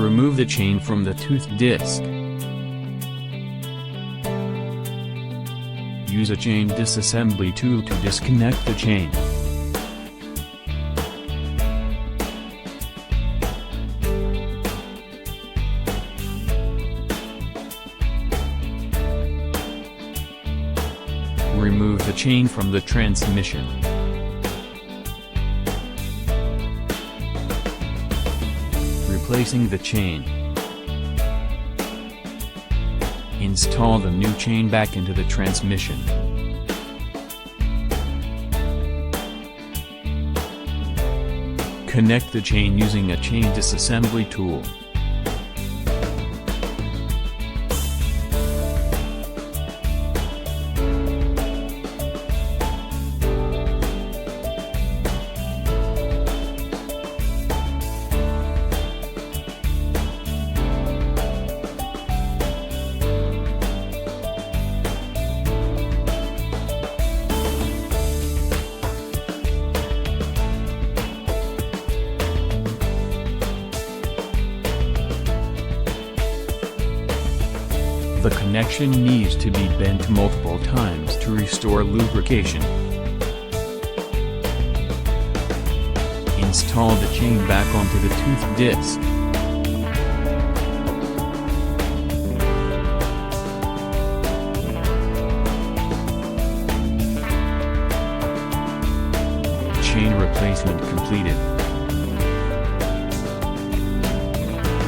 remove the chain from the tooth disc. Use a chain disassembly tool to disconnect the chain. Remove the chain from the transmission. Replacing the chain. Install the new chain back into the transmission. Connect the chain using a chain disassembly tool. The connection needs to be bent multiple times to restore lubrication. Install the chain back onto the tooth disc. Chain replacement completed.